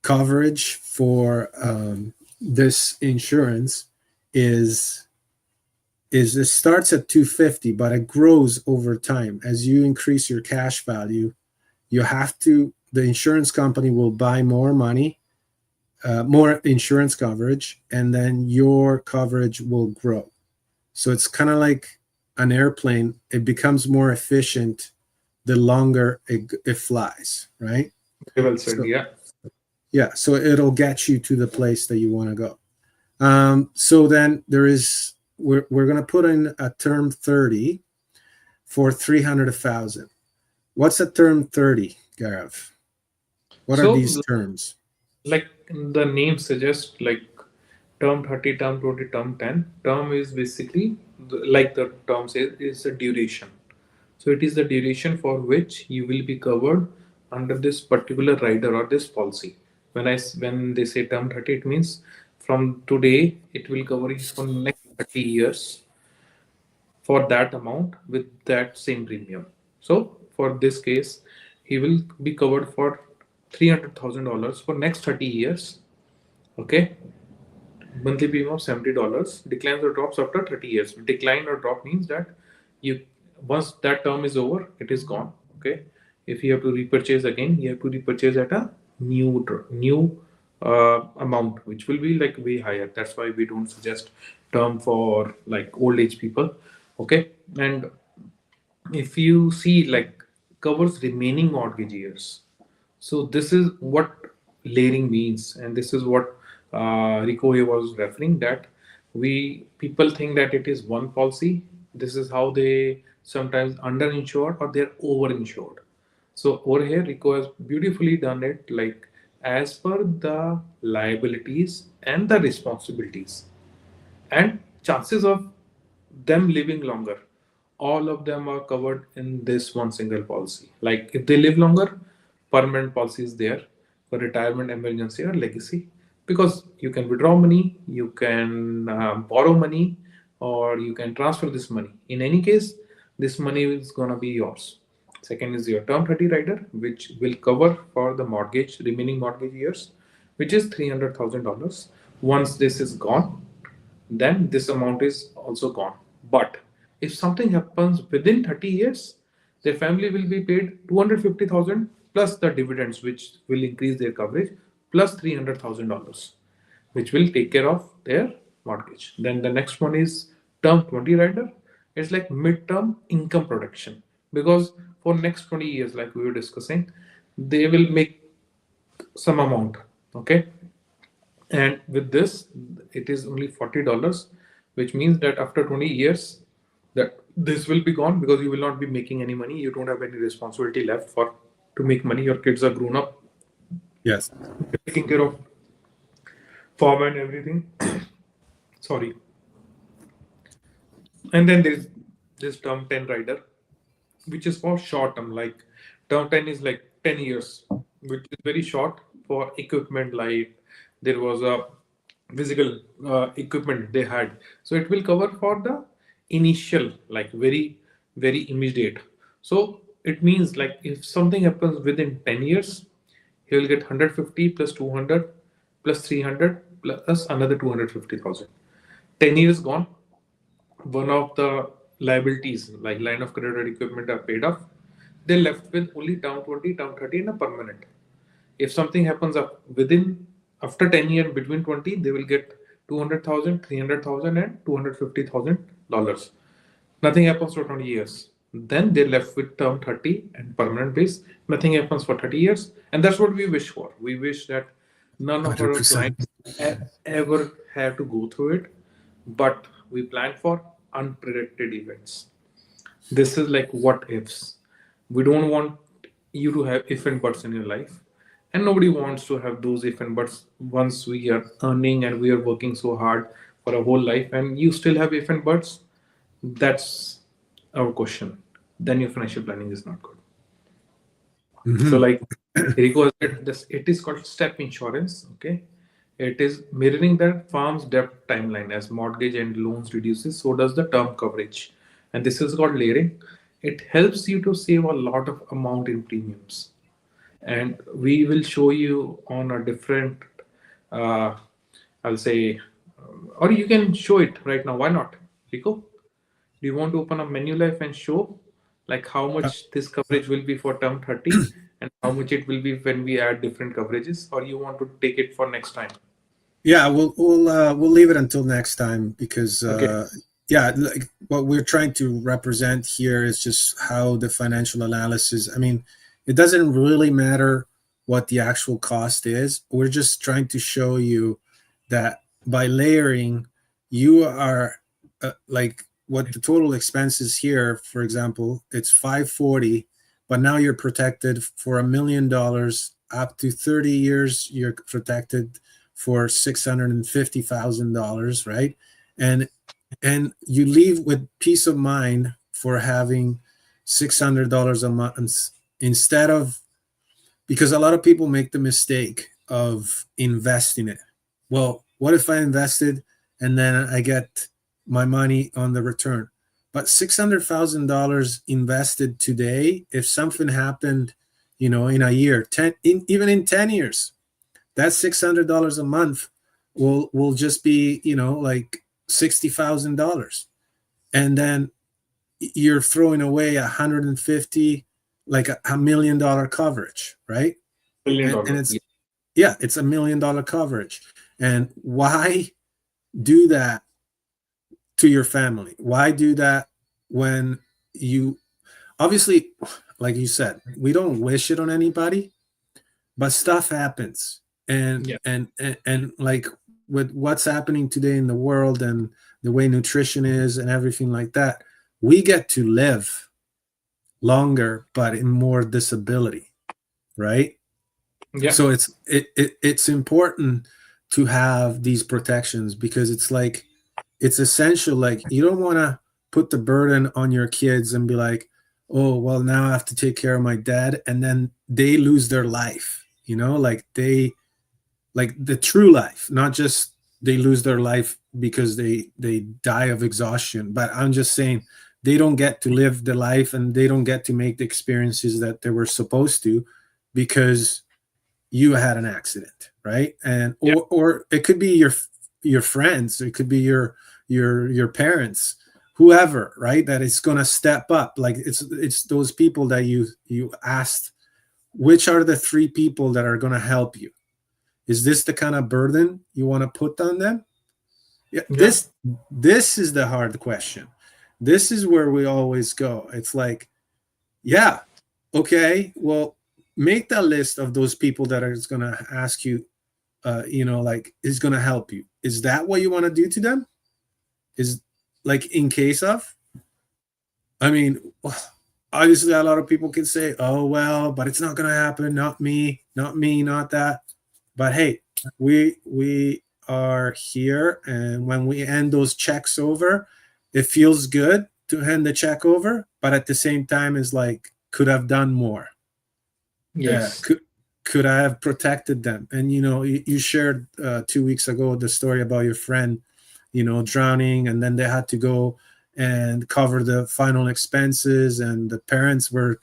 coverage for this insurance is it starts at 250, but it grows over time as you increase your cash value. You have to the insurance company will buy more money, more insurance coverage, and then your coverage will grow. So it's kind of like an airplane. It becomes more efficient the longer it flies, right? Very well said. So Yeah. yeah, so it'll get you to the place that you want to go. So then we're going to put in a term 30 for 300,000. What's a term 30, Gaurav? What are these So, terms? like the name suggests, like term 30, term 20, term 10. Term is basically, like the term says, is the duration. So it is the duration for which you will be covered under this particular rider or this policy. When they say term 30, it means from today it will cover you for next 30 years for that amount with that same premium. So for this case, he will be covered for $300,000 for next 30 years. Okay, monthly premium of $70 declines or drops after 30 years. Decline or drop means that you once that term is over, it is gone. Okay, if you have to repurchase again, you have to repurchase at a new amount, which will be like way higher. That's why we don't suggest term for like old age people. Okay, and if you see like covers remaining mortgage years, so this is what layering means, and this is what Rico here was referring that we people think that it is one policy. This is how they sometimes underinsured or they're overinsured. So over here, Rico has beautifully done it like as per the liabilities and the responsibilities and chances of them living longer, all of them are covered in this one single policy. Like if they live longer, permanent policy is there for retirement, emergency, or legacy, because you can withdraw money, you can borrow money, or you can transfer this money. In any case, this money is gonna be yours. Second is your term 30 rider, which will cover for the mortgage remaining mortgage years, which is $300,000. Once this is gone, then this amount is also gone. But if something happens within 30 years, their family will be paid 250,000 plus the dividends, which will increase their coverage, plus $300,000, which will take care of their mortgage. Then the next one is term 20 rider. It's like mid-term income protection, because for next 20 years, like we were discussing, they will make some amount. Okay, and with this it is only $40, which means that after 20 years that this will be gone, because you will not be making any money, you don't have any responsibility left for to make money, your kids are grown up, Yes. taking care of farm and everything. Sorry. And then there's this term 10 rider, which is for short term. Like term 10 is like 10 years, which is very short for equipment. Like there was a physical equipment they had. So it will cover for the initial, like very immediate. So it means like if something happens within 10 years, he will get 150 plus 200 plus 300 plus another 250,000. 10 years gone, one of the liabilities like line of credit or equipment are paid off, they're left with only term 20, term 30 and a permanent. If something happens up within after 10 years between 20, they will get 200,000, 300,000 and $250,000. Nothing happens for 20 years. Then they're left with term 30 and permanent base. Nothing happens for 30 years. And that's what we wish for. We wish that none of our 100%. clients ever have to go through it, but we plan for unpredicted events. This is like what ifs. We don't want you to have if and buts in your life. And nobody wants to have those if and buts once we are earning and we are working so hard for a whole life and you still have if and buts. That's our question. Then your financial planning is not good. So, Hmm. like Rico said, this it is called step insurance. Okay, it is mirroring the farm's debt timeline. As mortgage and loans reduces, so does the term coverage, and this is called layering. It helps you to save a lot of amount in premiums, and we will show you on a different, uh, I'll say, or you can show it right now. Why not, Rico? Do you want to open a menu life and show like how Uh, much this coverage will be for term 30 and how much it will be when we add different coverages, or you want to take it for next time? Yeah, we'll leave it until next time because Okay. yeah, like what we're trying to represent here is just how the financial analysis. I mean, it doesn't really matter what the actual cost is. We're just trying to show you that by layering, you are like what the total expenses here. For example, it's 540, but now you're protected for $1 million up to 30 years. You're protected for $650,000, right? And you leave with peace of mind for having $600 a month instead of, because a lot of people make the mistake of investing it. Well, what if I invested and then I get my money on the return? But $600,000 invested today, if something happened, in a year, even in 10 years, that $600 a month will just be like $60,000, and then you're throwing away 150, like $1 million coverage, right? Billion And dollar. it's, yeah, it's $1 million coverage. And why do that to your family? Why do that when you, obviously, like you said, we don't wish it on anybody, but stuff happens. and Yeah. and and, and like with what's happening today in the world and the way nutrition is and everything like that, we get to live longer but in more disability, right? Yeah. So it's important to have these protections because it's like it's essential. Like you don't want to put the burden on your kids and be like, oh well, now I have to take care of my dad, and then they lose their life, like they, like the true life, not just they lose their life because they die of exhaustion, but I'm just saying they don't get to live the life and they don't get to make the experiences that they were supposed to because you had an accident, right? And Yeah. or it could be your friends, it could be your parents, whoever, right? That is going to step up. Like it's those people that you asked, which are the three people that are going to help you? Is this the kind of burden you want to put on them? Yeah, Yeah. this is the hard question. This is where we always go. It's like, yeah, okay, well, make that list of those people that are going to ask you, like is going to help you. Is that what you want to do to them? Is like in case of, I mean, obviously a lot of people can say, oh well, but it's not going to happen. Not me, not me, not that. But hey, we are here, and when we hand those checks over, it feels good to hand the check over, but at the same time is like could have done more. uh, Yes. could could I have protected them? And you shared 2 weeks ago the story about your friend, drowning, and then they had to go and cover the final expenses, and the parents were,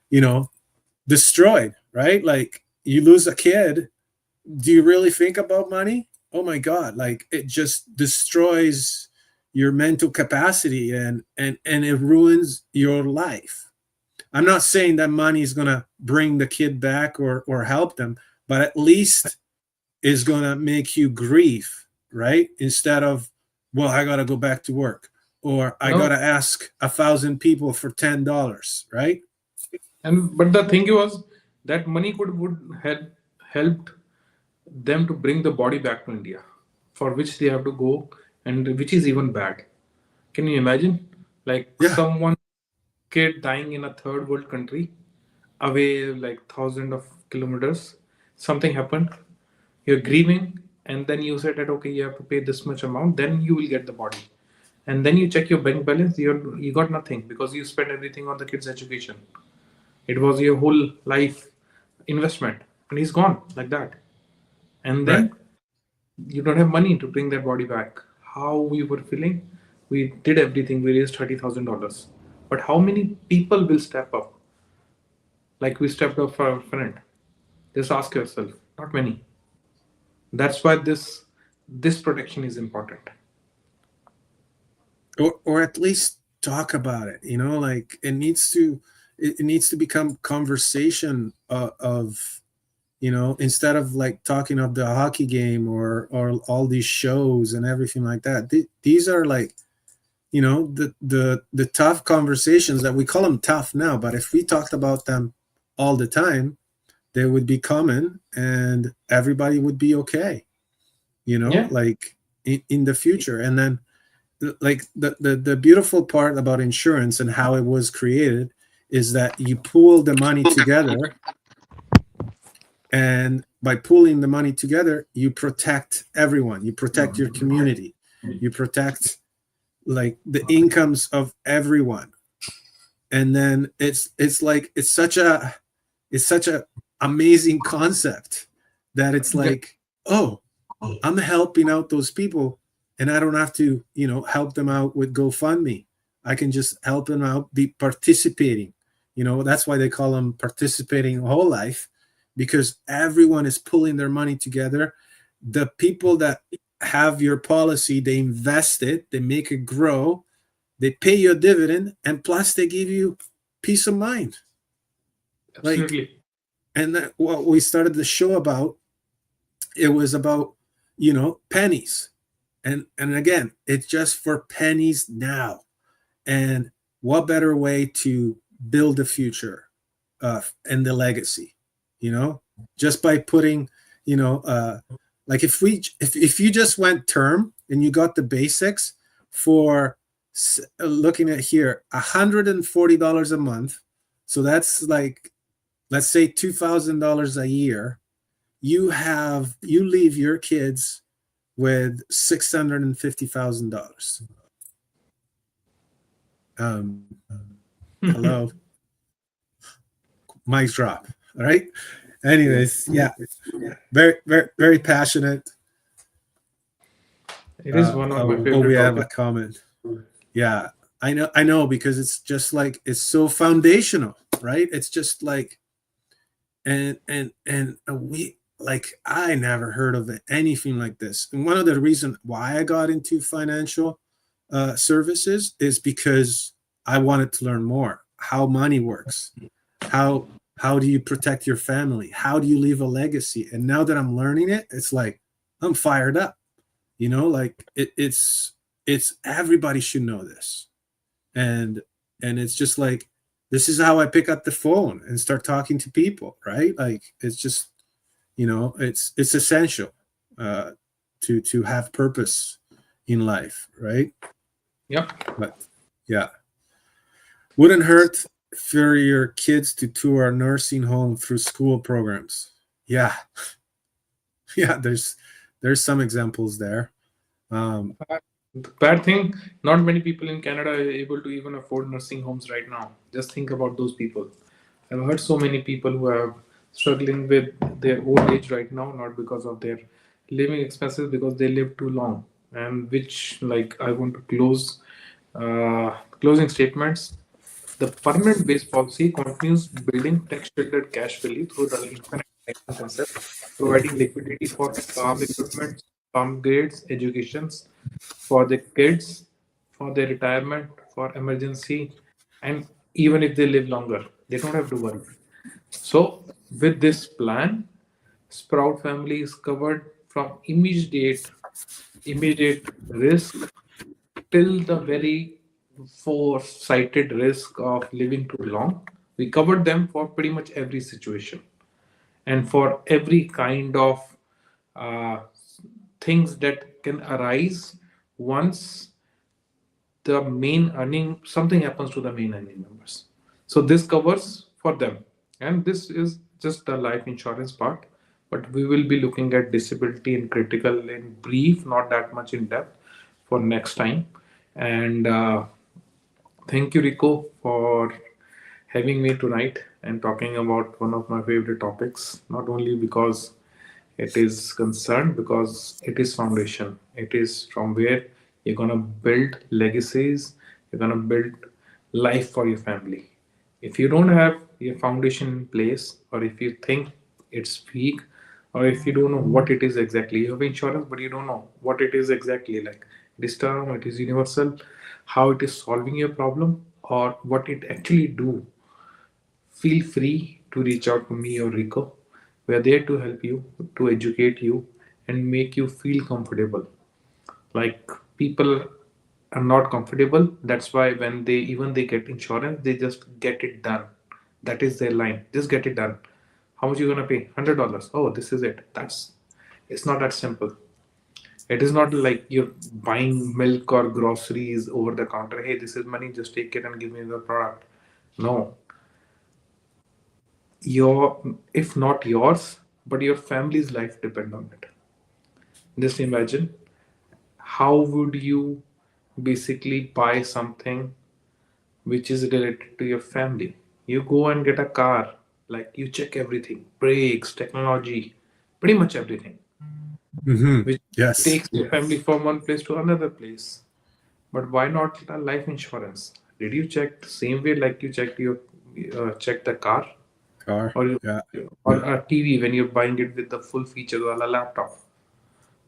you know destroyed, right? Like you lose a kid, do you really think about money? Oh my god, like it just destroys your mental capacity, and it ruins your life. I'm not saying that money is going to bring the kid back or help them, but at least is going to make you grieve, right? Instead of, well, I got to go back to work, or I got No. to ask 1,000 people for $10, right? And but the thing was that money could would have helped them to bring the body back to India, for which they have to go, and which is even bad. Can you imagine? Like Yeah, someone kid dying in a third world country, away like thousands of kilometers. Something happened. You're grieving, and then you said that okay, you have to pay this much amount, then you will get the body. And then you check your bank balance, you got nothing because you spent everything on the kid's education. It was your whole life investment, and he's gone like that. And right. then you don't have money to bring that body back. How we were feeling? We did everything. We raised $30,000, but how many people will step up? Like we stepped up for our friend. Just ask yourself. Not many. That's why this protection is important. Or at least talk about it, like it needs to become conversation of, instead of like talking of the hockey game or all these shows and everything like that. These are like, the tough conversations that we call them tough now, but if we talked about them all the time, they would be common and everybody would be okay, Yeah. like in the future. And then like the beautiful part about insurance and how it was created is that you pool the money together, and by pooling the money together you protect everyone, you protect your community, you protect like the incomes of everyone. And then it's like it's such a amazing concept that it's Yeah. like, oh, I'm helping out those people, and I don't have to, help them out with GoFundMe. I can just help them out, be participating. That's why they call them participating whole life, because everyone is pulling their money together. The people that have your policy, they invest it, they make it grow, they pay you a dividend, and plus they give you peace of mind. Like, Absolutely. and that, what we started the show about, it was about, pennies. And again, it's just for pennies now. And what better way to build the future and the legacy, just by putting, you know like if you just went term and you got the basics for, looking at here, $140 a month. So that's like, let's say $2,000 a year. You leave your kids with $650,000. Um, Hello, mic drop. All right. Anyways, yeah, very, very, very passionate. It is one of my Oh, we favorite have a topics. comment. Yeah, I know, because it's just like it's so foundational, right? It's just like, and we like, I never heard of anything like this. And one of the reasons why I got into financial services is because I wanted to learn more how money works, how how do you protect your family, how do you leave a legacy. And now that I'm learning it, it's like I'm fired up. Like it's everybody should know this. And it's just like, this is how I pick up the phone and start talking to people, right? Like it's just, it's essential uh to have purpose in life, right? Yep. But yeah, wouldn't hurt for your kids to tour a nursing home through school programs. Yeah. Yeah, there's some examples there. um The bad thing, not many people in Canada are able to even afford nursing homes right now. Just think about those people. I've heard so many people who are struggling with their old age right now, not because of their living expenses, because they live too long. And which, like, I want to closing statements. The permanent base policy continues building tax-sheltered cash value through the infinite banking concept, providing liquidity for farm equipment, farm grades, educations for the kids, for their retirement, for emergency, and even if they live longer, they don't have to worry. So, with this plan, Sprout family is covered from immediate risk till the very foresighted risk of living too long. We covered them for pretty much every situation and for every kind of uh, things that can arise once the main earning something happens to the main earning members. So this covers for them, and this is just the life insurance part. But we will be looking at disability and critical in brief, not that much in depth, for next time. And thank you, Rico, for having me tonight and talking about one of my favorite topics. Not only because it is concerned, because it is foundation. It is from where you're gonna build legacies. You're gonna build life for your family. If you don't have your foundation in place, or if you think it's fake, or if you don't know what it is exactly. You have insurance, but you don't know what it is exactly. Like it is term, it is universal, how it is solving your problem, or what it actually do. Feel free to reach out to me or Rico. We are there to help you, to educate you, and make you feel comfortable. Like people are not comfortable. That's why when they get insurance, they just get it done. That is their line. Just get it done. How much you gonna pay? $100. Oh, this is it. That's it's not that simple. It is not like you're buying milk or groceries over the counter. Hey, this is money. Just take it and give me the product. No, your if not yours, but your family's life depend on it. Just imagine how would you basically buy something which is related to your family. You go and get a car, like you check everything, brakes, technology, pretty much everything, Hmm. which Yes. takes your family from one place to another place. But why not a life insurance? Did you check the same way like you check the car, Car. or Yeah. or a TV when you're buying it with the full features, or a laptop?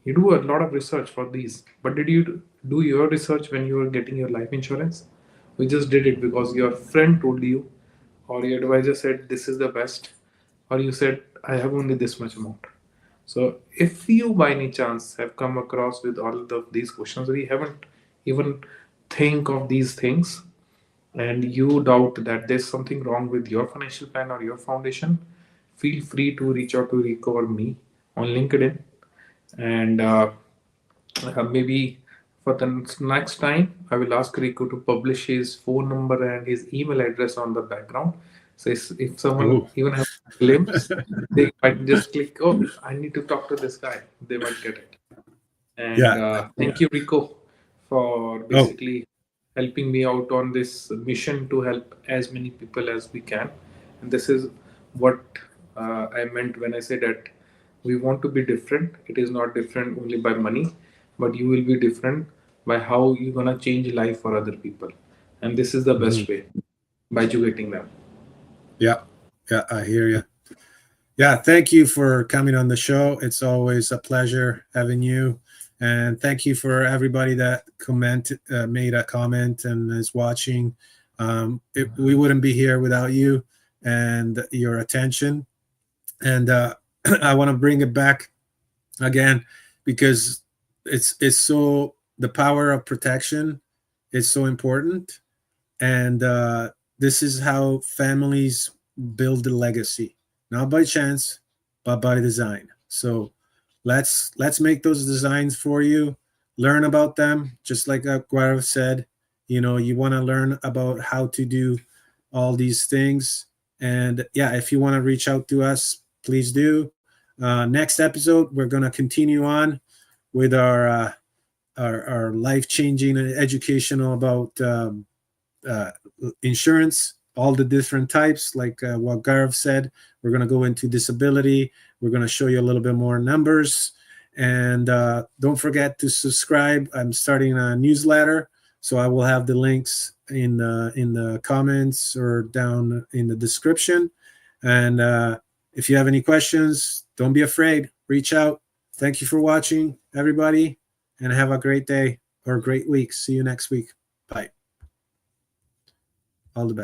You do a lot of research for these, but did you do your research when you were getting your life insurance? We just did it because your friend told you, or your advisor said this is the best, or you said I have only this much amount. So if you by any chance have come across with all of these questions, or you haven't even think of these things, and you doubt that there's something wrong with your financial plan or your foundation, feel free to reach out to Rico or me on LinkedIn, and maybe for the next time I will ask Rico to publish his phone number and his email address on the background, so if someone Oh. even have a glimpse, they might just click, oh, I need to talk to this guy. They might get it. And Yeah. thank you, Rico, for Oh. basically helping me out on this mission to help as many people as we can. And this is what I meant when I said that we want to be different. It is not different only by money, but you will be different by how you're gonna change life for other people. And this is the Mhm. best way, by educating them. Yeah. Yeah. I hear you. Yeah, thank you for coming on the show. It's always a pleasure having you, and thank you for everybody that made a comment, and is watching. We wouldn't be here without you and your attention. And I want to bring it back again because it's so the power of protection is so important, and this is how families build a legacy, not by chance but by design. So let's make those designs for you, learn about them, just like Gaurav said. You want to learn about how to do all these things. And yeah, if you want to reach out to us, please do. Next episode we're going to continue on with our life-changing and educational about uh, insurance, all the different types, like what Gaurav said. We're going to go into disability. We're going to show you a little bit more numbers. And don't forget to subscribe. I'm starting a newsletter, so I will have the links in the comments or down in the description. And if you have any questions, don't be afraid. Reach out. Thank you for watching, everybody, and have a great day or a great week. See you next week. Bye. All the best.